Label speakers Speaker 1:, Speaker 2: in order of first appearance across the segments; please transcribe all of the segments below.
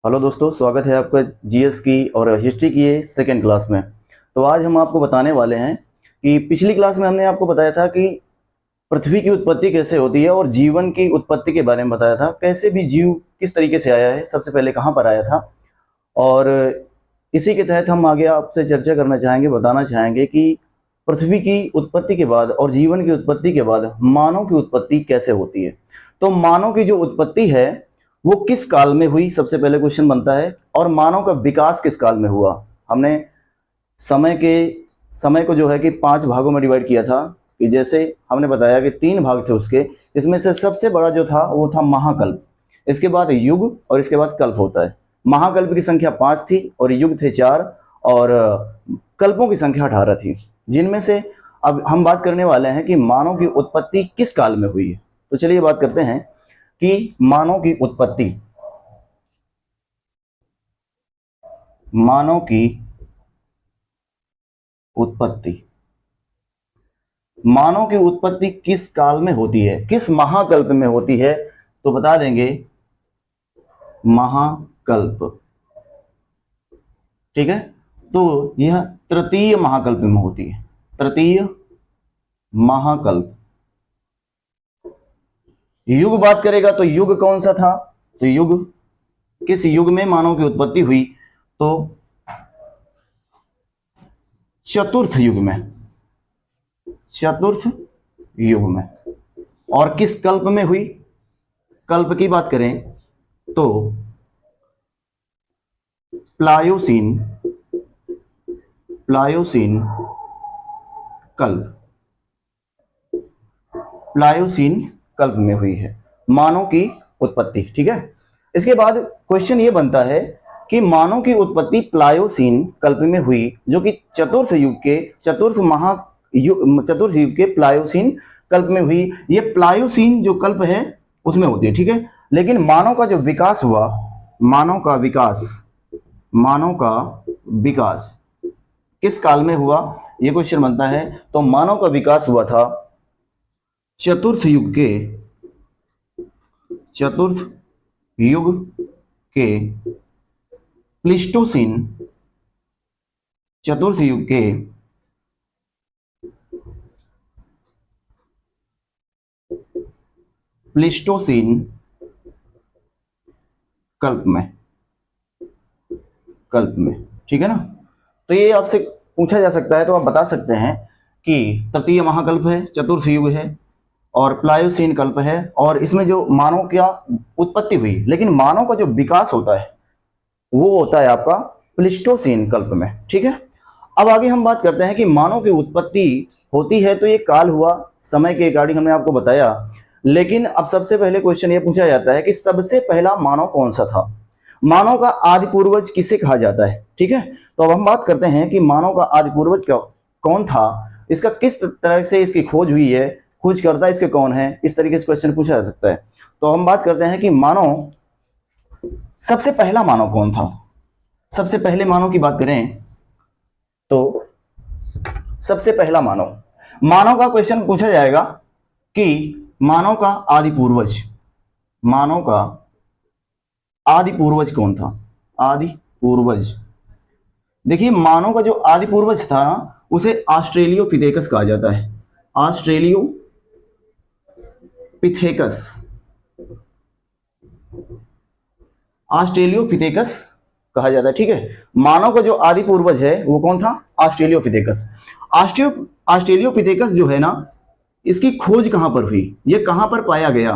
Speaker 1: Hello दोस्तों, स्वागत है आपका जीएस की और हिस्ट्री की ये सेकेंड क्लास में। तो आज हम आपको बताने वाले हैं कि पिछली क्लास में हमने आपको बताया था कि पृथ्वी की उत्पत्ति कैसे होती है और जीवन की उत्पत्ति के बारे में बताया था, कैसे भी जीव किस तरीके से आया है, सबसे पहले कहाँ पर आया था। और इसी के तहत हम आगे आपसे चर्चा करना चाहेंगे, बताना चाहेंगे कि पृथ्वी की उत्पत्ति के बाद और जीवन की उत्पत्ति के बाद मानव की उत्पत्ति कैसे होती है। तो मानव की जो उत्पत्ति है वो किस काल में हुई, सबसे पहले क्वेश्चन बनता है। और मानव का विकास किस काल में हुआ। हमने समय के समय को जो है कि 5 भागों में डिवाइड किया था, कि जैसे हमने बताया कि 3 भाग थे उसके, इसमें से सबसे बड़ा जो था वो था महाकल्प। इसके बाद युग और इसके बाद कल्प होता है। महाकल्प की संख्या 5 थी और युग थे 4 और कल्पों की संख्या 18 थी, जिनमें से अब हम बात करने वाले हैं कि मानव की उत्पत्ति किस काल में हुई है। तो चलिए बात करते हैं कि मानव की उत्पत्ति मानव की उत्पत्ति किस काल में होती है, किस महाकल्प में होती है। तो बता देंगे महाकल्प। ठीक है, तो यह तृतीय महाकल्प में होती है। तृतीय महाकल्प। युग बात करेगा तो युग कौन सा था, तो युग किस युग में मानव की उत्पत्ति हुई, तो चतुर्थ युग में। चतुर्थ युग में। और किस कल्प में हुई, कल्प की बात करें तो प्लायोसीन प्लायोसीन कल्प। प्लायोसीन कल्प में हुई है मानव की उत्पत्ति। ठीक है, इसके बाद क्वेश्चन ये बनता है कि मानव की उत्पत्ति प्लायोसीन कल्प में हुई, जो कि चतुर्थ युग के प्लायोसीन कल्प में हुई। ये प्लायोसीन जो कल्प है उसमें होती है। ठीक है, लेकिन मानव का जो विकास हुआ, मानव का विकास किस काल में हुआ, ये क्वेश्चन बनता है। तो मानव का विकास हुआ था चतुर्थ युग के प्लीस्टोसीन चतुर्थ युग के प्लीस्टोसीन कल्प में। ठीक है ना। तो ये आपसे पूछा जा सकता है, तो आप बता सकते हैं कि तृतीय महाकल्प है, चतुर्थ युग है और प्लायोसीन कल्प है, और इसमें जो मानव की उत्पत्ति हुई, लेकिन मानव का जो विकास होता है वो होता है आपका प्लीस्टोसीन कल्प में। ठीक है, अब आगे हम बात करते हैं कि मानव की उत्पत्ति होती है तो ये काल हुआ, समय के अकॉर्डिंग हमने आपको बताया। लेकिन अब सबसे पहले क्वेश्चन ये पूछा जाता है कि सबसे पहला मानव कौन सा था, मानव का आदि पूर्वज किसे कहा जाता है। ठीक है, तो अब हम बात करते हैं कि मानव का आदि पूर्वज कौन था, इसका किस तरह से इसकी खोज हुई है, खोज करता इसके कौन है, इस तरीके से क्वेश्चन पूछा जा सकता है। तो हम बात करते हैं कि सबसे पहला मानव कौन था। सबसे पहले मानव की बात करें तो सबसे पहला मानव का क्वेश्चन पूछा जाएगा कि मानव का आदि पूर्वज कौन था। आदि पूर्वज, देखिए मानव का जो आदि पूर्वज था उसे ऑस्ट्रेलियोपिथेकस कहा जाता है। ऑस्ट्रेलियोपिथेकस कहा जाता है। ठीक है, मानव का जो आदि पूर्वज है वो कौन था, ऑस्ट्रेलियोपिथेकस। ऑस्ट्रेलियोपिथेकस जो है ना, इसकी खोज कहां पर हुई, ये कहां पर पाया गया,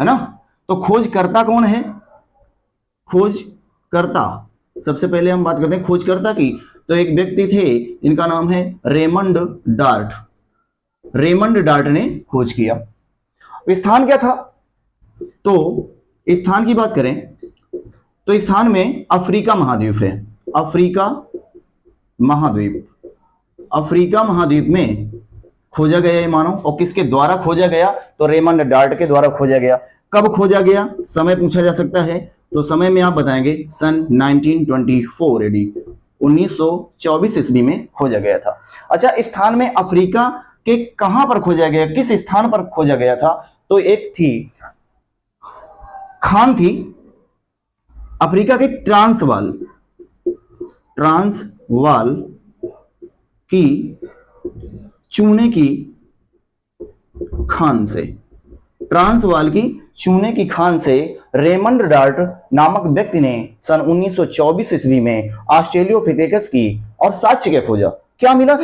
Speaker 1: है ना। तो खोजकर्ता कौन है, खोजकर्ता, सबसे पहले हम बात करते हैं खोजकर्ता की। तो एक व्यक्ति थे, इनका नाम है रेमंड डार्ट ने खोज किया। स्थान क्या था, तो स्थान की बात करें तो स्थान में अफ्रीका महाद्वीप है। अफ्रीका महाद्वीप में खोजा गया ये मानव, और किसके द्वारा खोजा गया, तो रेमंड डार्ट के द्वारा खोजा गया। कब खोजा गया, समय पूछा जा सकता है, तो समय में आप बताएंगे सन 1924 एडी, 1924 ईस्वी में खोजा गया था। अच्छा, स्थान में अफ्रीका के कहां पर खोजा गया, किस स्थान पर खोजा गया था, तो एक थी खान अफ्रीका के ट्रांसवाल ट्रांसवाल की चूने की खान से, ट्रांसवाल की चूने की खान से रेमंड डार्ट नामक व्यक्ति ने सन 1924 ईस्वी में ऑस्ट्रेलियोपिथेकस की और साक्ष्य क्या खोजा। क्या मिला था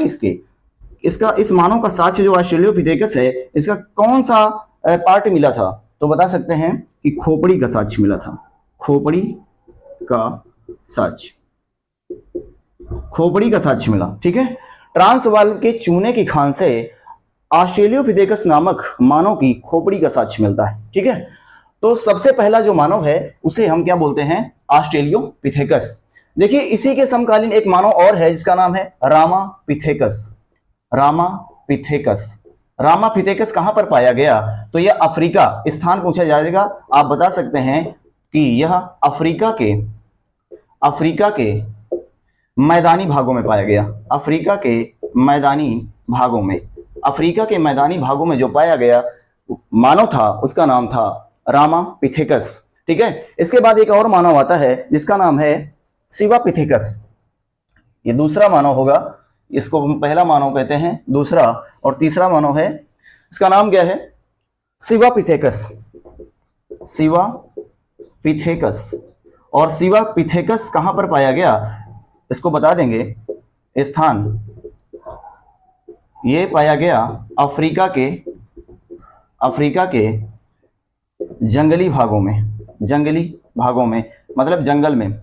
Speaker 1: इसका इस मानव का साक्ष्य जो ऑस्ट्रेलियोपिथेकस है, इसका कौन सा पार्ट मिला था? तो बता सकते हैं कि खोपड़ी का साक्ष्य मिला था। खोपड़ी का साक्ष्य, खोपड़ी का साक्ष्य मिला। ठीक है, ट्रांसवाल के चूने की खान से ऑस्ट्रेलियोपिथेकस नामक मानव की खोपड़ी का साक्ष्य मिलता है। ठीक है, तो सबसे पहला जो मानव है उसे हम क्या बोलते हैं? ऑस्ट्रेलियोपिथेकस। देखिए, इसी के समकालीन एक मानव और है जिसका नाम है रामापिथेकस। रामापिथेकस, रामापिथेकस कहां पर पाया गया? तो यह अफ्रीका, स्थान पूछा जाएगा, आप बता सकते हैं कि यह अफ्रीका के मैदानी भागों में पाया गया। अफ्रीका के मैदानी भागों में, अफ्रीका के मैदानी भागों में जो पाया गया मानव था उसका नाम था रामापिथेकस। ठीक है, इसके बाद एक और मानव आता है जिसका नाम है शिवापिथेकस। ये दूसरा मानव होगा, इसको हम पहला मानव कहते हैं, दूसरा और तीसरा मानव है, इसका नाम क्या है? शिवापिथेकस। शिवापिथेकस। और शिवापिथेकस कहां पर पाया गया इसको बता देंगे। स्थान ये पाया गया अफ्रीका के जंगली भागों में, मतलब जंगल में,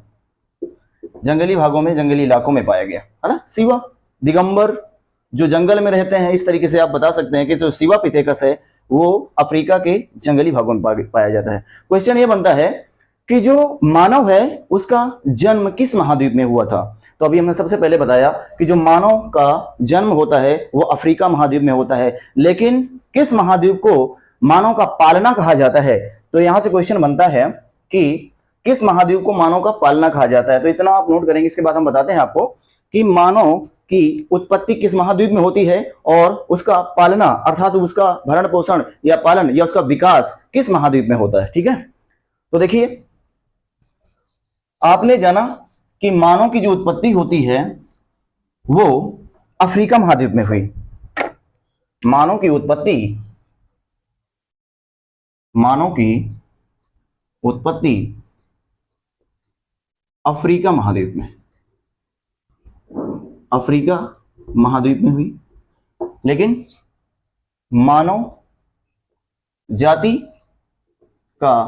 Speaker 1: जंगली भागों में, जंगली इलाकों में पाया गया, है ना। शिवा दिगंबर जो जंगल में रहते हैं, इस तरीके से आप बता सकते हैं कि जो शिवापिथेकस है वो अफ्रीका के जंगली भागों में पाया जाता है। क्वेश्चन ये बनता है कि जो मानव है उसका जन्म किस महाद्वीप में हुआ था? तो अभी हमने सबसे पहले बताया कि जो मानव का जन्म होता है वो अफ्रीका महाद्वीप में होता है, लेकिन किस महाद्वीप को मानव का पालना कहा जाता है? तो यहां से क्वेश्चन बनता है कि किस महाद्वीप को मानव का पालना कहा जाता है। तो इतना आप नोट करेंगे, इसके बाद हम बताते हैं आपको कि मानव की उत्पत्ति किस महाद्वीप में होती है और उसका पालना अर्थात उसका भरण पोषण या पालन या उसका विकास किस महाद्वीप में होता है। ठीक है, तो देखिए, आपने जाना कि मानव की जो उत्पत्ति होती है वो अफ्रीका महाद्वीप में हुई। मानव की उत्पत्ति अफ्रीका महाद्वीप में हुई, लेकिन मानव जाति का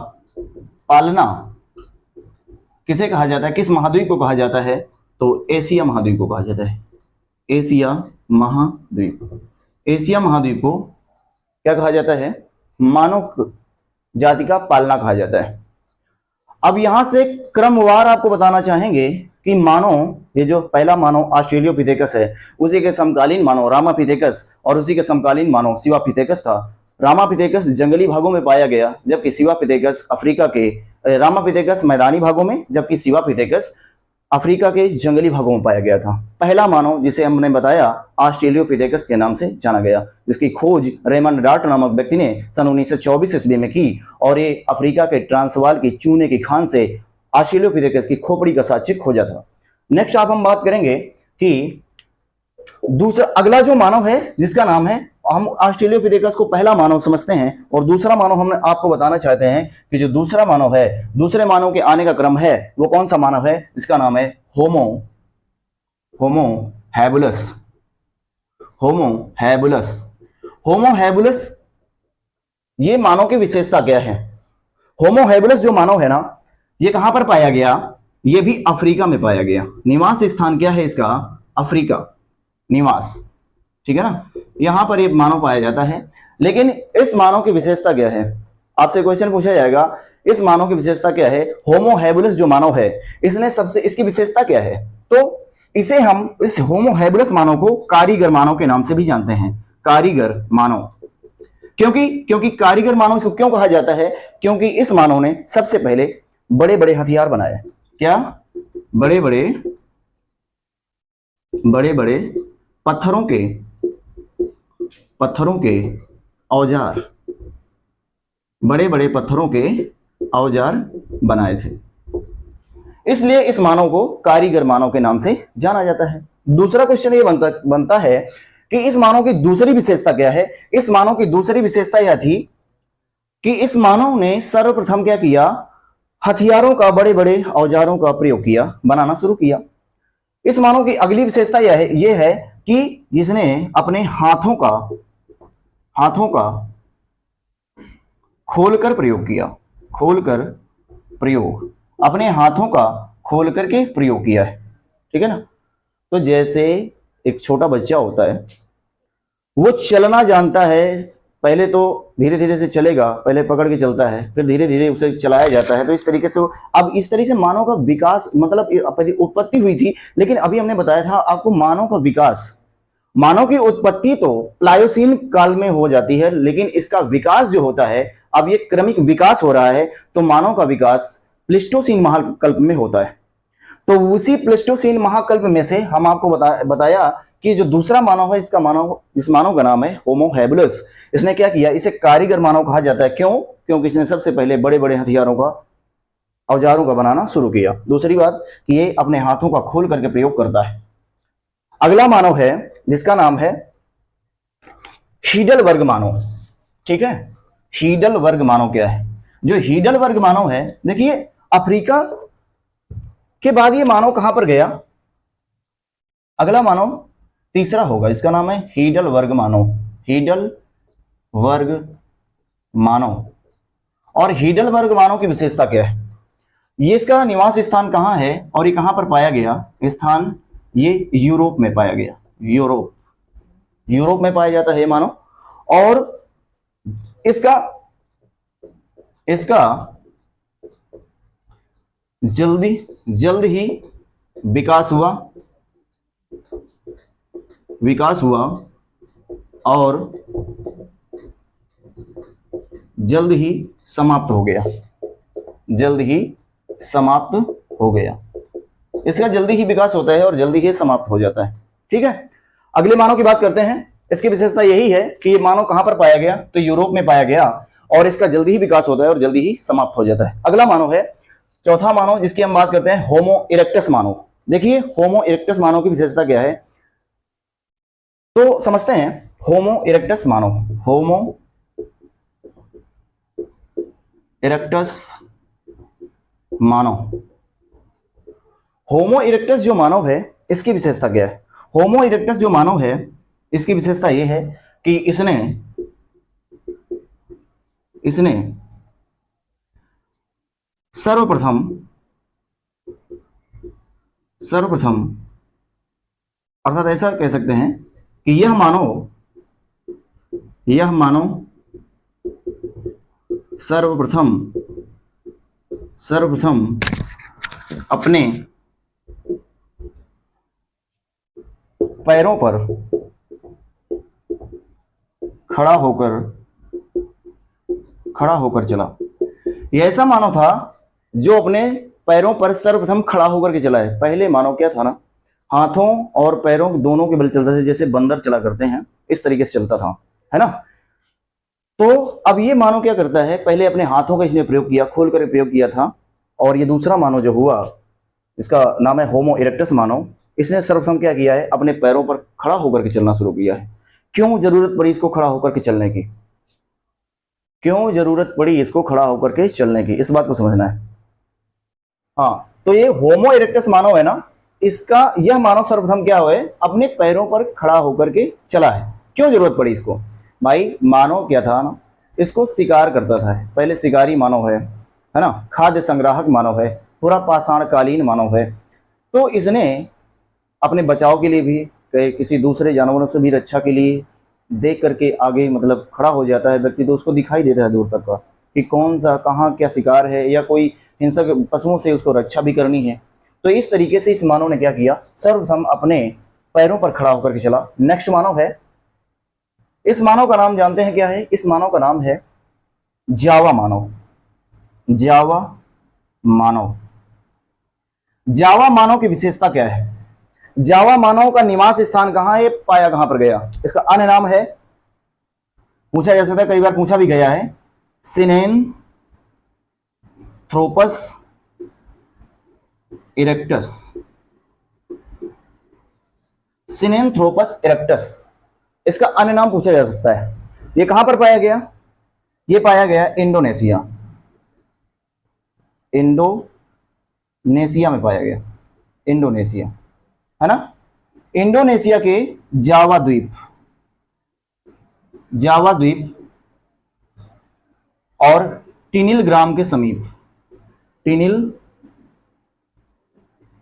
Speaker 1: पालना किसे कहा जाता है, किस महाद्वीप को कहा जाता है? तो एशिया महाद्वीप को कहा जाता है। एशिया महाद्वीप को क्या कहा जाता है? मानव जाति का पालना कहा जाता है। अब यहां से क्रमवार आपको बताना चाहेंगे कि मानव, ये जो पहला मानव ऑस्ट्रेलियोपिथेकस है, उसी के समकालीन मानव रामापिथेकस और उसी के समकालीन मानव शिवापिथेकस था। रामापिथेकस जंगली भागों में पाया गया, जबकि शिवापिथेकस अफ्रीका के, रामापिथेकस मैदानी भागों में, जबकि शिवापिथेकस अफ्रीका के जंगली भागों में पाया गया था। पहला मानव जिसे हमने बताया ऑस्ट्रेलियोपिथेकस के नाम से जाना गया, जिसकी खोज रेमंड डार्ट नामक व्यक्ति ने सन 1924 ईस्वी में की, और ये अफ्रीका के ट्रांसवाल की चूने की खान से ऑस्ट्रेलियोपिथेकस की खोपड़ी का साक्ष्य खोजा था। नेक्स्ट आप हम बात करेंगे कि दूसरा, अगला जो मानव है जिसका नाम है, हम ऑस्ट्रेलियोपिथेकस को पहला मानव समझते हैं, और दूसरा मानव हम आपको बताना चाहते हैं कि जो दूसरा मानव है, दूसरे मानव के आने का क्रम है वो कौन सा मानव है? इसका नाम है होमो हैबिलस। होमो हैबिलस, ये मानव की विशेषता क्या है? होमो हैबिलस जो मानव है ना, ये कहां पर पाया गया? ये भी अफ्रीका में पाया गया। निवास स्थान क्या है इसका? अफ्रीका निवास। ठीक है ना, यहां पर ये मानव पाया जाता है। लेकिन इस मानव की विशेषता क्या है? आपसे क्वेश्चन पूछा जाएगा, इस मानव की विशेषता क्या है? होमो हैबिलस जो मानव है, इसकी विशेषता क्या है? तो इसे हम, इस होमो हैबिलस मानव को कारीगर मानव के नाम से भी जानते हैं। कारीगर मानव, क्योंकि कारीगर मानव इसको क्यों कहा जाता है? क्योंकि इस मानव ने सबसे पहले बड़े बड़े हथियार बनाए। क्या? बड़े बड़े पत्थरों के औजार, बड़े बड़े पत्थरों के औजार बनाए थे। इसलिए इस मानव को कारीगर मानव के नाम से जाना जाता है। दूसरा क्वेश्चन ये बनता है कि इस मानव की दूसरी विशेषता क्या है। इस मानव की दूसरी विशेषता यह थी कि इस मानव ने सर्वप्रथम क्या किया, हथियारों का, बड़े बड़े औजारों का प्रयोग किया, बनाना शुरू किया। इस मानव की अगली विशेषता यह है कि इसने अपने हाथों का खोलकर प्रयोग किया, खोलकर प्रयोग, अपने हाथों का खोल करके प्रयोग किया है। ठीक है ना। तो जैसे एक छोटा बच्चा होता है, वो चलना जानता है, पहले तो धीरे धीरे से चलेगा, पहले पकड़ के चलता है, फिर धीरे धीरे उसे चलाया जाता है। तो इस तरीके से अब इस तरीके से मानव का विकास, मतलब उत्पत्ति हुई थी, लेकिन अभी हमने बताया था आपको मानव का विकास, मानव की उत्पत्ति तो प्लायोसीन काल में हो जाती है, लेकिन इसका विकास जो होता है, अब ये क्रमिक विकास हो रहा है, तो मानव का विकास प्लीस्टोसीन महाकल्प में होता है। तो उसी प्लीस्टोसीन महाकल्प में से हम आपको बताया कि जो दूसरा मानव है, इस मानव का नाम है होमो हैबिलस। इसने क्या किया, इसे कारीगर मानव कहा जाता है। क्यों? क्योंकि इसने सबसे पहले बड़े बड़े हथियारों का, औजारों का बनाना शुरू किया। दूसरी बात कि ये अपने हाथों का खोल करके प्रयोग करता है। अगला मानव है जिसका नाम है हीडल वर्ग मानव। ठीक है, हीडल वर्ग मानव क्या है? जो हीडल वर्ग मानव है, देखिए अफ्रीका के बाद ये मानव कहां पर गया? अगला मानव तीसरा होगा, इसका नाम है हीडल वर्ग मानव, हीडल वर्ग मानव। और हीडल वर्ग मानव की विशेषता क्या है? ये इसका निवास स्थान कहां है और ये कहां पर पाया गया? स्थान ये यूरोप में पाया गया, यूरोप में पाया जाता है मानव। और इसका जल्द ही विकास हुआ और जल्द ही समाप्त हो गया, इसका जल्दी ही विकास होता है और जल्दी ही समाप्त हो जाता है। ठीक है, अगले मानव की बात करते हैं। इसकी विशेषता यही है कि ये मानव कहां पर पाया गया? तो यूरोप में पाया गया, और इसका जल्दी ही विकास होता है और जल्दी ही समाप्त हो जाता है। अगला मानव है, चौथा मानव, जिसकी हम बात करते हैं होमो इरेक्टस मानव। देखिए होमो इरेक्टस मानव की विशेषता क्या है, तो समझते हैं। होमो इरेक्टस मानव, होमो इरेक्टस मानव, होमो इरेक्टस जो मानव है, इसकी विशेषता क्या है? होमो इरेक्टस जो मानव है, इसकी विशेषता यह है कि इसने सर्वप्रथम अर्थात ऐसा कह सकते हैं कि यह मानव सर्वप्रथम अपने पैरों पर खड़ा होकर चला। यह ऐसा मानव था जो अपने पैरों पर सर्वप्रथम खड़ा होकर के चला है। पहले मानव क्या था ना, हाथों और पैरों दोनों के बल चलता था, जैसे बंदर चला करते हैं, इस तरीके से चलता था, है ना। तो अब ये मानव क्या करता है, पहले अपने हाथों का इसने प्रयोग किया, खोल कर प्रयोग किया था। और ये दूसरा मानव जो हुआ, इसका नाम है होमो इरेक्टस मानव, इसने सर्वप्रथम क्या किया है, अपने पैरों पर खड़ा होकर के चलना शुरू किया है। क्यों जरूरत पड़ी इसको खड़ा होकर के चलने की? इस बात को समझना है। हाँ, तो ये होमो इरेक्टस मानव है ना, यह मानव सर्वप्रथम क्या हुआ है, अपने पैरों पर खड़ा होकर के चला है। क्यों जरूरत पड़ी इसको? भाई मानव क्या था ना, इसको शिकार करता था, पहले शिकारी मानव है ना, खाद्य संग्राहक मानव है, पूरा पाषाणकालीन मानव है। तो इसने अपने बचाव के लिए भी, किसी दूसरे जानवरों से भी रक्षा के लिए देख करके आगे मतलब खड़ा हो जाता है व्यक्ति, तो उसको दिखाई देता है दूर तक का कि कौन सा कहाँ क्या शिकार है, या कोई हिंसक पशुओं से उसको रक्षा भी करनी है। तो इस तरीके से इस मानव ने क्या किया, सर्वप्रथम अपने पैरों पर खड़ा होकर के चला। नेक्स्ट मानव है, इस मानव का नाम जानते हैं क्या है? इस मानव का नाम है जावा मानव। जावा मानव की विशेषता क्या है? जावा मानव का निवास स्थान कहां है, पाया कहां पर गया? इसका अन्य नाम है, पूछा जा सकता है, कई बार पूछा भी गया है, सिनेनथ्रोपस इरेक्टस, सिनेंथ्रोपस इरेक्टस, इसका अन्य नाम पूछा जा सकता है। ये कहां पर पाया गया? ये पाया गया इंडोनेशिया, इंडोनेशिया में पाया गया, इंडोनेशिया, है ना। इंडोनेशिया के जावा द्वीप, जावा द्वीप और टिनिल ग्राम के समीप, टिनिल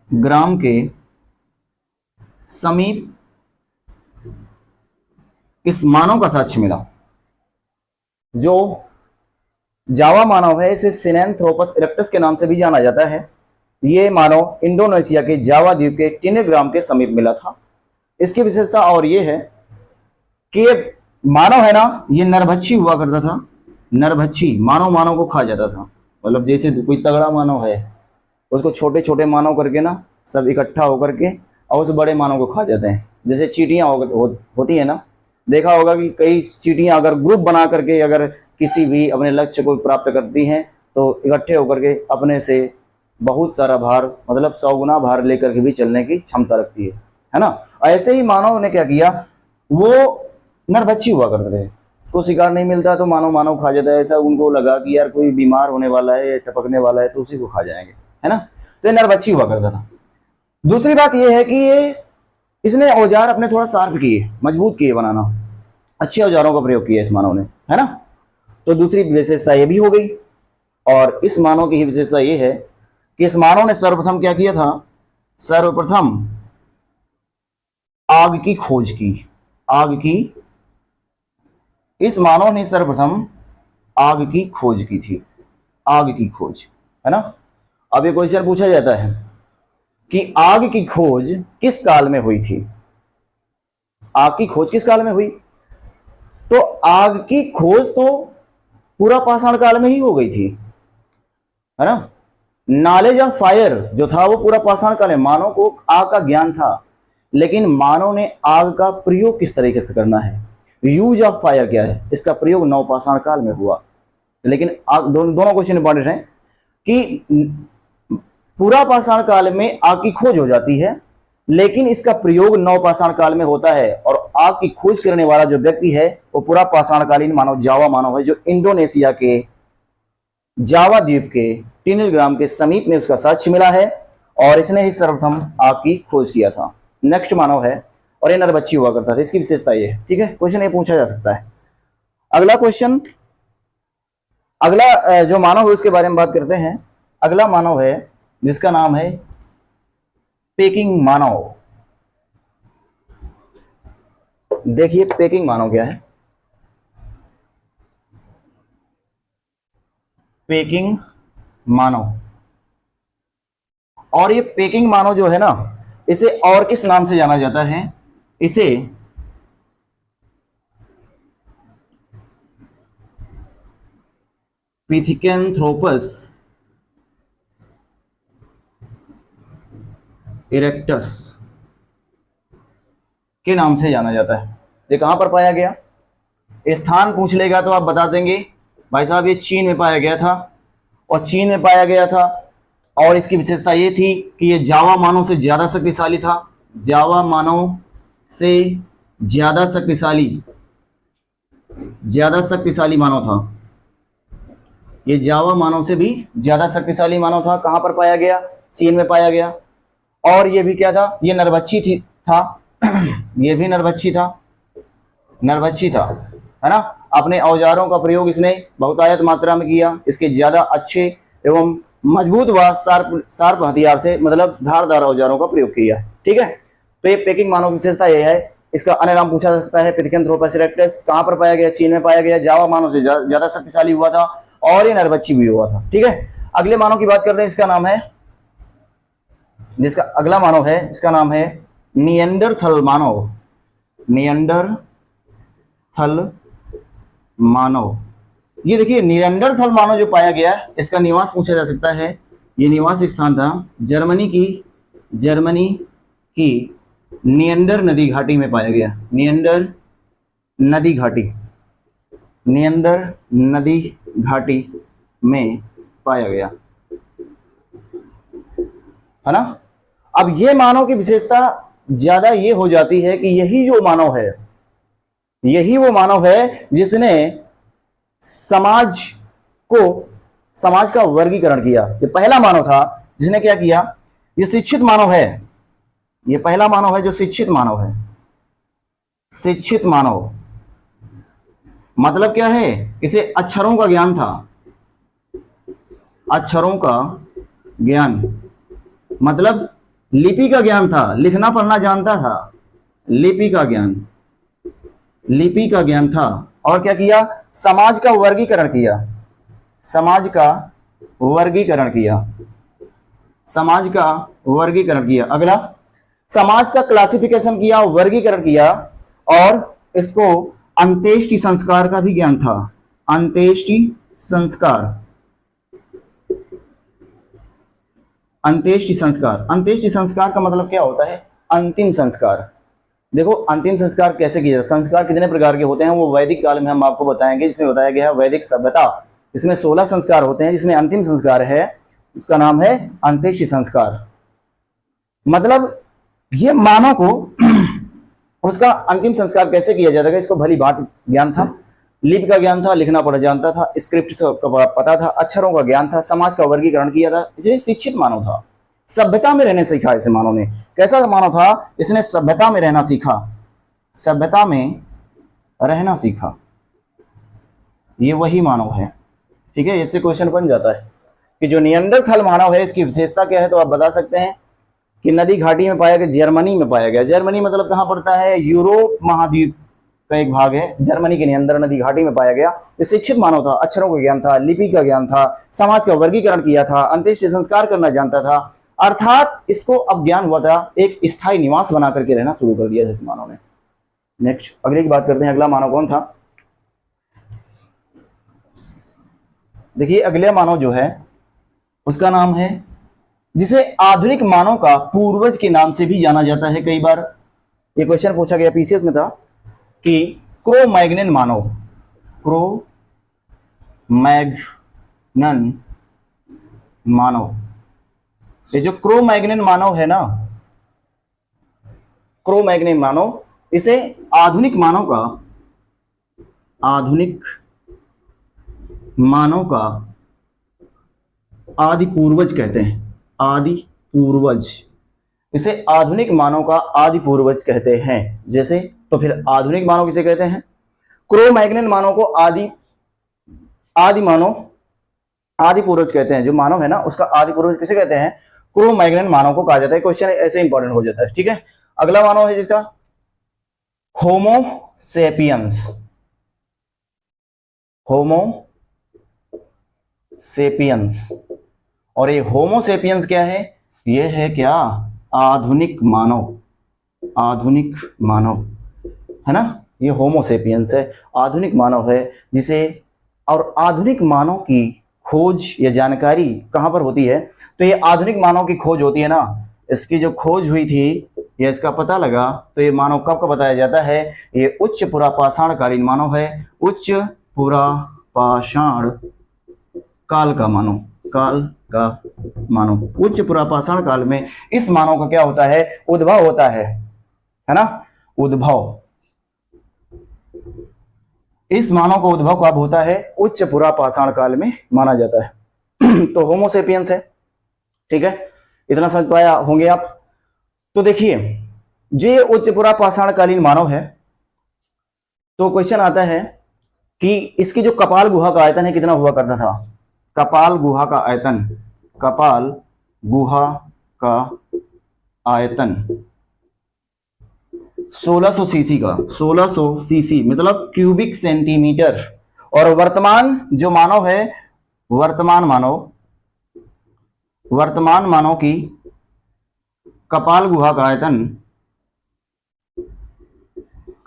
Speaker 1: ग्राम के समीप इस मानव का साक्ष्य मिला। जो जावा मानव है इसे सिनेंथ्रोपस इरेक्टस के नाम से भी जाना जाता है। ये मानव इंडोनेशिया के जावा द्वीप के टिनिल ग्राम के समीप मिला था। इसकी विशेषता और ये है कि ये मानव है ना, ये नरभक्षी हुआ करता था, नरभक्षी, मानव को खा जाता था। मतलब जैसे कोई तगड़ा मानव है उसको छोटे छोटे मानव करके ना सब इकट्ठा होकर के और उस बड़े मानव को खा जाते हैं। जैसे चींटियां होती है ना, देखा होगा कि कई चींटियां अगर ग्रुप बना करके अगर किसी भी अपने लक्ष्य को प्राप्त करती हैं तो इकट्ठे होकर के अपने से बहुत सारा भार, मतलब 100 गुना भार लेकर के भी चलने की क्षमता रखती है ना। ऐसे ही मानव ने क्या किया, वो नरभक्षी हुआ करते थे, को शिकार नहीं मिलता तो मानव खा जाता है। ऐसा उनको लगा कि यार कोई बीमार होने वाला है, टपकने वाला है, तो उसी को खा जाएंगे, है ना। तो ये नरभक्षी हुआ करता था। दूसरी बात यह है कि ये इसने औजार अपने थोड़ा शार्प किए, मजबूत किए बनाना, अच्छे औजारों का प्रयोग किया इस मानव ने, है ना। तो दूसरी विशेषता ये भी हो गई। और इस मानव की ही विशेषता ये है कि इस मानव ने सर्वप्रथम क्या किया था, सर्वप्रथम आग की खोज की, आग की, इस मानव ने सर्वप्रथम आग की खोज की थी, आग की खोज, है ना। अब ये क्वेश्चन पूछा जाता है कि आग की खोज किस काल में हुई थी, आग की खोज किस काल में हुई? तो आग की खोज तो पूरा पाषाण काल में ही हो गई थी, है ना। नॉलेज ऑफ फायर जो था वो पूरा पाषाण काल में, मानव को आग का ज्ञान था, लेकिन मानव ने आग का प्रयोग किस तरीके से करना है, यूज ऑफ फायर क्या है, इसका प्रयोग नवपाषाण काल में हुआ। लेकिन आग, दोनों क्वेश्चन इंपॉर्टेंट है कि पूरा पाषाण काल में आग की खोज हो जाती है, लेकिन इसका प्रयोग नवपाषाण काल में होता है। और आग की खोज करने वाला जो व्यक्ति है वो पूरा पाषाणकालीन मानव, जावा मानव है, जो इंडोनेशिया के जावा द्वीप के टिनिल ग्राम के समीप में उसका साक्ष्य मिला है और इसने ही सर्वप्रथम आग की खोज किया था। नेक्स्ट मानव है और ये नरभक्षी हुआ करता था, इसकी विशेषता ये है। ठीक है, क्वेश्चन ये पूछा जा सकता है। अगला क्वेश्चन, अगला जो मानव है उसके बारे में बात करते हैं। अगला मानव है जिसका नाम है पेकिंग मानव। देखिए पेकिंग मानव क्या है, पेकिंग मानव। और ये पेकिंग मानव जो है ना, इसे और किस नाम से जाना जाता है, इसे पिथिकेंथ्रोपस इरेक्टस के नाम से जाना जाता है। ये कहां पर पाया गया, स्थान पूछ लेगा तो आप बता देंगे भाई साहब ये चीन में पाया गया था, और चीन में पाया गया था। और इसकी विशेषता ये थी कि ये जावा मानव से ज्यादा शक्तिशाली था, जावा मानव से ज्यादा शक्तिशाली मानव था। ये जावा मानव से भी ज्यादा शक्तिशाली मानव था। कहां पर पाया गया, चीन में पाया गया। और ये भी क्या था, ये नरभक्षी था ये भी नरभक्षी था, है ना। अपने औजारों का प्रयोग इसने बहुतायत मात्रा में किया, इसके ज्यादा अच्छे एवं मजबूत व शार्प हथियार से, मतलब धारदार औजारों का प्रयोग किया। ठीक है, तो ये पेकिंग मानव की विशेषता यह है। इसका अन्य नाम पूछा जा सकता है पिथिकेंथ्रोपस इरेक्टस। कहां पर पाया गया, चीन में पाया गया, जावा मानव से ज्यादा शक्तिशाली हुआ था और ये नरभक्षी भी हुआ था। ठीक है, अगले मानव की बात करते हैं। इसका नाम है, जिसका अगला मानव है इसका नाम है निएंडरथल मानव, निएंडरथल मानव। ये देखिए निएंडरथल मानव जो पाया गया, इसका निवास पूछा जा सकता है। ये निवास स्थान था जर्मनी की निएंडर नदी घाटी में पाया गया, निएंडर नदी घाटी में पाया गया। है ना। अब ये मानव की विशेषता ज्यादा ये हो जाती है कि यही जो मानव है, यही वो मानव है जिसने समाज को, समाज का वर्गीकरण किया। ये पहला मानव था जिसने क्या किया, ये शिक्षित मानव है, ये पहला मानव है जो शिक्षित मानव है। शिक्षित मानव मतलब क्या है, इसे अक्षरों का ज्ञान था, अक्षरों का ज्ञान मतलब लिपि का ज्ञान था, लिखना पढ़ना जानता था, लिपि का ज्ञान, लिपि का ज्ञान था। और क्या किया, समाज का वर्गीकरण किया, समाज का वर्गीकरण किया, समाज का वर्गीकरण किया। अगला, समाज का क्लासिफिकेशन किया, वर्गीकरण किया, और इसको अंत्येष्टि संस्कार का भी ज्ञान था, अंत्येष्टि संस्कार, अंत्येष्टि संस्कार। अंत्येष्टि संस्कार का मतलब क्या होता है, अंतिम संस्कार। देखो अंतिम संस्कार कैसे किया जाए, संस्कार कितने प्रकार के होते हैं वो वैदिक काल में हम आपको बताएंगे, जिसमें बताया गया है वैदिक सभ्यता। इसमें 16 संस्कार होते हैं, जिसमें अंतिम संस्कार है, उसका नाम है अंत्येष्टि संस्कार। मतलब ये मानव को उसका अंतिम संस्कार कैसे किया जाता है इसको भली बात ज्ञान था, लिपि का ज्ञान था, लिखना पढ़ना जानता था, स्क्रिप्ट का पता था, अक्षरों का ज्ञान था, समाज का वर्गीकरण किया था, इसलिए शिक्षित मानव था। सभ्यता में रहने सीखा इस मानव ने। कैसा मानव था, इसने सभ्यता में रहना सीखा, सभ्यता में रहना सीखा, ये वही मानव है। ठीक है, इससे क्वेश्चन बन जाता है कि जो नियंडरथल मानव है इसकी विशेषता क्या है, तो आप बता सकते हैं कि नदी घाटी में पाया गया, जर्मनी में पाया गया। जर्मनी मतलब कहां पड़ता है, यूरोप महाद्वीप का एक भाग है, जर्मनी के अंदर नदी घाटी में पाया गया। ये शिक्षित मानव था, अक्षरों का ज्ञान था, लिपि का ज्ञान था, समाज का वर्गीकरण किया था, अंत्येष्टि संस्कार करना जानता था, अर्थात इसको अब ज्ञान हुआ था, एक स्थायी निवास बना करके रहना शुरू कर दिया इस मानव ने। नेक्स्ट अगले की बात करते हैं, अगला मानव कौन था। देखिए अगला मानव जो है उसका नाम है, जिसे आधुनिक मानव का पूर्वज के नाम से भी जाना जाता है। कई बार ये क्वेश्चन पूछा गया पीसीएस में था कि क्रो-मैग्नन मानव, क्रो-मैग्नन मानव, ये जो क्रो-मैग्नन मानव है ना, क्रो-मैग्नन मानव, इसे आधुनिक मानव का, आधुनिक मानव का आदि पूर्वज कहते हैं, आदि पूर्वज, इसे आधुनिक मानव का आदि पूर्वज कहते हैं। जैसे तो फिर आधुनिक मानव किसे कहते हैं, क्रो-मैग्नन मानव को आदि मानव, आदि पूर्वज कहते हैं। जो मानव है ना उसका आदि पूर्वज किसे कहते हैं, क्रो-मैग्नन मानव को कहा जाता है। क्वेश्चन ऐसे इंपॉर्टेंट हो जाता है। ठीक है, अगला मानव है जिसका होमो सेपियंस, होमो सेपियंस। और ये होमो सेपियंस क्या है, ये है क्या, आधुनिक मानव, आधुनिक मानव है ना, ये होमो सेपियंस है, आधुनिक मानव है जिसे, और आधुनिक मानव की खोज या जानकारी कहां पर होती है, तो ये आधुनिक मानव की खोज होती है ना, इसकी जो खोज हुई थी या इसका पता लगा, तो ये मानव कब का बताया जाता है, ये उच्च पुरापाषाण कालीन मानव है, उच्च पुरापाषाण काल का मानव, काल का मानव। उच्च पुरापाषाण काल में इस मानव का क्या होता है, उद्भव होता है ना, उद्भव, इस मानव का उद्भव कब होता है, उच्च पुरापाषाण काल में माना जाता है। तो होमो सेपियंस है। ठीक है, इतना समझ पाया होंगे आप। तो देखिए जो उच्च पुरापाषाण कालीन मानव है, तो क्वेश्चन आता है कि इसकी जो कपाल गुहा का आयतन है कितना हुआ करता था, कपाल गुहा का आयतन, कपाल गुहा का आयतन 1600 सीसी का, 1600 सीसी मतलब क्यूबिक सेंटीमीटर। और वर्तमान जो मानव है, वर्तमान मानव की कपाल गुहा का आयतन,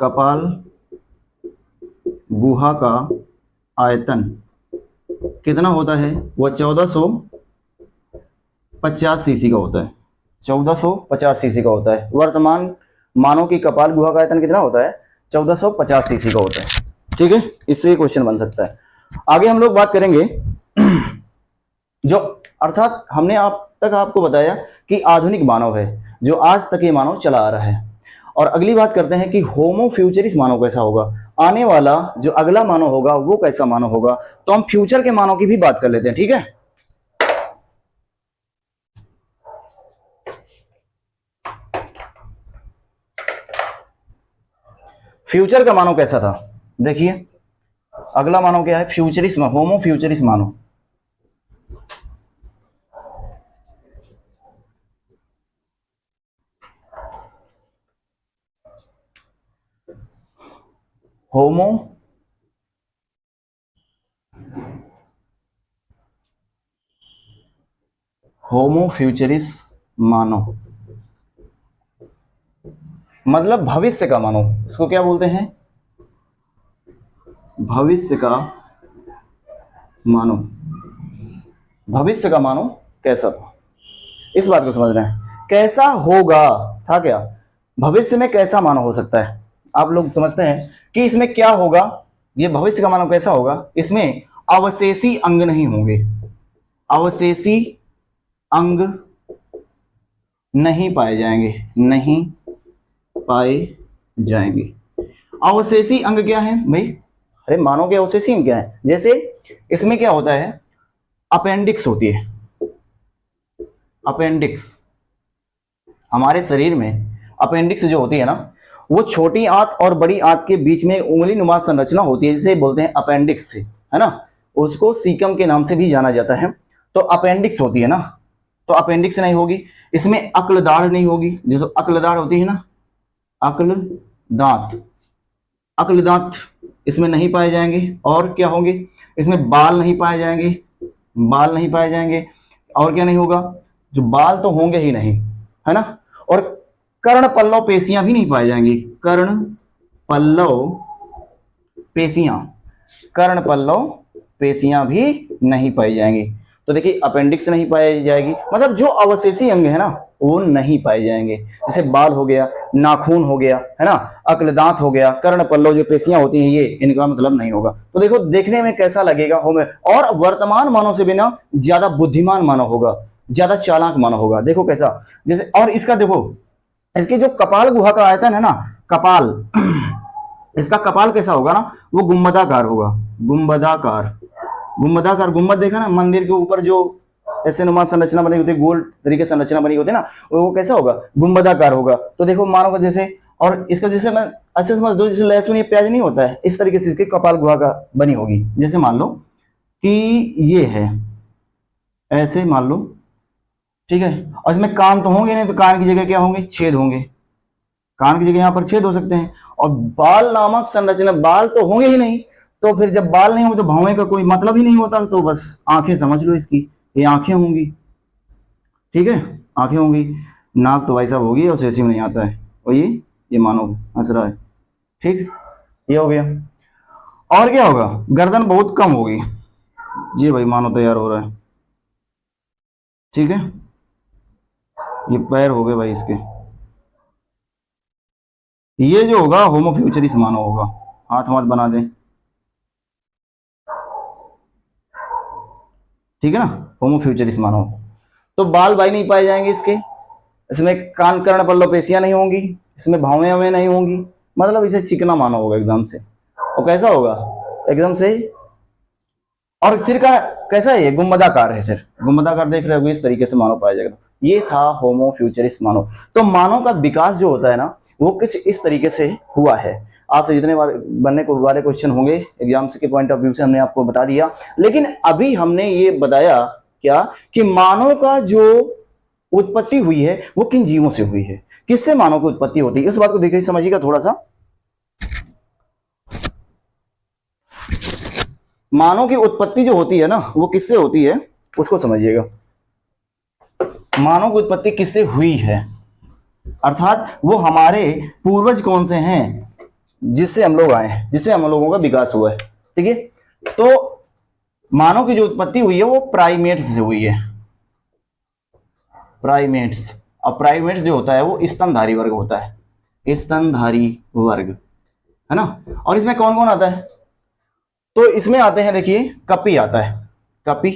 Speaker 1: कपाल गुहा का आयतन कितना होता है, वह 1450 सीसी का होता है, 1450 सीसी का होता है। वर्तमान मानव की कपाल गुहा का आयतन कितना होता है, 1450 सीसी का होता है। ठीक है, इससे क्वेश्चन बन सकता है। आगे हम लोग बात करेंगे जो, अर्थात हमने आप तक आपको बताया कि आधुनिक मानव है, जो आज तक ये मानव चला आ रहा है। और अगली बात करते हैं कि होमो फ्यूचरिस्ट मानव कैसा होगा, आने वाला जो अगला मानव होगा वो कैसा मानव होगा। तो हम फ्यूचर के मानव की भी बात कर लेते हैं, ठीक है। फ्यूचर का मानव कैसा था, देखिए अगला मानव क्या है, फ्यूचरिस्ट, होमो फ्यूचरिस्ट मानव। होमो होमो फ्यूचरिस्ट मानव मतलब भविष्य का मानव, इसको क्या बोलते हैं, भविष्य का मानव। भविष्य का मानव कैसा था, इस बात को समझ रहे हैं, कैसा होगा था क्या, भविष्य में कैसा मानव हो सकता है। आप लोग समझते हैं कि इसमें क्या होगा, ये भविष्य का मानव कैसा होगा, इसमें अवशेषी अंग नहीं होंगे, अवशेषी अंग नहीं पाए जाएंगे, नहीं पाए जाएंगे। अवशेषी अंग क्या है भाई, अरे मानव के अवशेषी अंग क्या है, जैसे इसमें क्या होता है, अपेंडिक्स होती है, अपेंडिक्स हमारे शरीर में अपेंडिक्स जो होती है ना, वो छोटी आंत और बड़ी आंत के बीच में उंगली नुमा संरचना होती है, जिसे बोलते हैं अपेंडिक्स से, है ना, उसको सीकम के नाम से भी जाना जाता है। तो अपेंडिक्स होती है ना, तो अपेंडिक्स नहीं होगी, इसमें अक्ल दाढ़ नहीं होगी, जो अक्ल दाढ़ होती है ना, अक्ल दांत, अक्ल दांत इसमें नहीं पाए जाएंगे। और क्या होंगे, इसमें बाल नहीं पाए जाएंगे, बाल नहीं पाए जाएंगे। और क्या नहीं होगा, जो बाल तो होंगे ही नहीं, है ना। और कर्ण पल्लव पेशियां भी नहीं पाई जाएंगी, कर्ण पल्लव पेशियां, कर्ण पल्लव पेशियां भी नहीं पाई जाएंगी। तो देखिए अपेंडिक्स नहीं पाई जाएगी, मतलब जो अवशेषी अंग है ना वो नहीं पाए जाएंगे, जैसे बाल हो गया, नाखून हो गया, है ना, अक्लदांत हो गया, कर्ण पल्लव जो पेशियां होती हैं, ये इनका मतलब नहीं होगा। तो देखो देखने में कैसा लगेगा होमे, और वर्तमान मानव से बिना ज्यादा बुद्धिमान मानव होगा, ज्यादा चालाक मानव होगा। देखो कैसा, जैसे और इसका देखो, इसकी जो कपाल गुहा का आयतन है ना, कपाल इसका कपाल कैसा होगा ना, वो गुंबदाकार होगा, गुंबदाकार, गुंबदाकार, गुंबद देखा ना, मंदिर के ऊपर जो ऐसे नुमा संरचना बनी होती है, गोल तरीके संरचना बनी होती है ना, वो कैसा होगा, गुंबदाकार होगा। तो देखो मानो का जैसे, और इसका जैसे मैं अच्छे समझ दो, जैसे लहसुन या प्याज नहीं होता है, इस तरीके से इसकी कपाल गुहा का बनी होगी। जैसे मान लो कि ये है, ऐसे मान लो, ठीक है, और इसमें कान तो होंगे नहीं, तो कान की जगह क्या होंगे, छेद होंगे, कान की जगह यहाँ पर छेद हो सकते हैं। और बाल नामक संरचना, बाल तो होंगे ही नहीं, तो फिर जब बाल नहीं होंगे तो भौवे का कोई मतलब ही नहीं होता, तो बस आंखें समझ लो इसकी, ये आंखें होंगी, ठीक है, आंखें होंगी। नाक तो भाई साहब होगी, और शेषी में नहीं आता है, और ये मानो हंस रहा है, ठीक, ये हो गया। और क्या होगा, गर्दन बहुत कम होगी, जी भाई मानो तैयार हो रहा है, ठीक है, ये पैर हो गए भाई इसके। ये जो होगा होमो फ्यूचरिस्ट मानो होगा, हाथ हाथ बना दें, ठीक है ना, होमो फ्यूचरिस्ट मानो। तो बाल भाई नहीं पाए जाएंगे इसके, इसमें कान कर्ण पल्लव पेशियां नहीं होंगी, इसमें भावें हमें नहीं होंगी, मतलब इसे चिकना मानो होगा एकदम से। और कैसा होगा, एकदम से। और सिर का कैसा है, ये गुंबदाकार है सिर, गुंबदाकार देख रहे हो, इस तरीके से मानव पाया जाएगा। ये था होमो फ्यूचरिस्ट मानव। तो मानव का विकास जो होता है ना, वो कुछ इस तरीके से हुआ है। आपसे जितने बनने को वाले क्वेश्चन होंगे एग्जाम के पॉइंट ऑफ व्यू से हमने आपको बता दिया, लेकिन अभी हमने ये बताया क्या, कि मानव का जो उत्पत्ति हुई है वो किन जीवों से हुई है, किससे मानव की उत्पत्ति होती है, इस बात को देखिए समझिएगा थोड़ा सा। मानव की उत्पत्ति जो होती है ना, वो किससे होती है, उसको समझिएगा। मानव की उत्पत्ति किससे हुई है, अर्थात वो हमारे पूर्वज कौन से हैं जिससे हम लोग आए हैं, जिससे हम लोगों का विकास हुआ है, ठीक है। तो मानव की जो उत्पत्ति हुई है वो प्राइमेट्स से हुई है, प्राइमेट्स। और प्राइमेट्स जो होता है वो स्तनधारी वर्ग होता है, स्तनधारी वर्ग, है ना। और इसमें कौन कौन आता है, तो इसमें आते हैं, देखिए कपी आता है, कपी,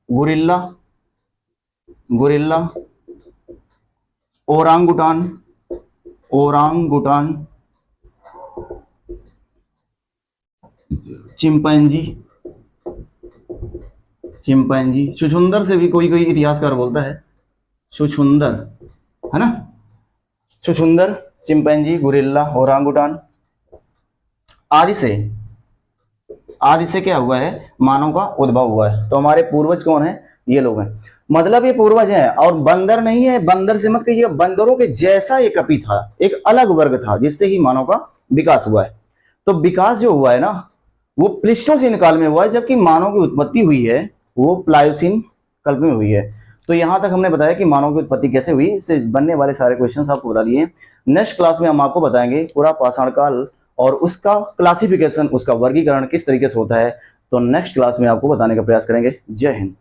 Speaker 1: gorilla, gorilla, orangutan, orangutan, chimpanzee, chimpanzee, छुछुंदर से भी कोई कोई इतिहासकार बोलता है, छुछुंदर, है ना, छुछुंदर, चिंपैंजी, गोरिल्ला, ओरांगुटान। आदि से, आदि से क्या हुआ है, मानव का उद्भव हुआ है। तो हमारे पूर्वज कौन है, ये लोग हैं, मतलब ये पूर्वज हैं। और बंदर नहीं है, बंदर से मत कहिए, बंदरों के जैसा एक अपी था, एक अलग वर्ग था, जिससे ही मानव का विकास हुआ है। तो विकास जो हुआ है ना, वो प्लीस्टोसीन काल में हुआ है, जबकि मानव की उत्पत्ति हुई है वो प्लायोसीन कल्प में हुई है। तो यहां तक हमने बताया कि मानव की उत्पत्ति कैसे हुई, इससे बनने वाले सारे क्वेश्चंस आपको बता दिए। नेक्स्ट क्लास में हम आपको बताएंगे पूरा पाषाण काल और उसका क्लासिफिकेशन, उसका वर्गीकरण किस तरीके से होता है। तो नेक्स्ट क्लास में आपको बताने का प्रयास करेंगे। जय हिंद।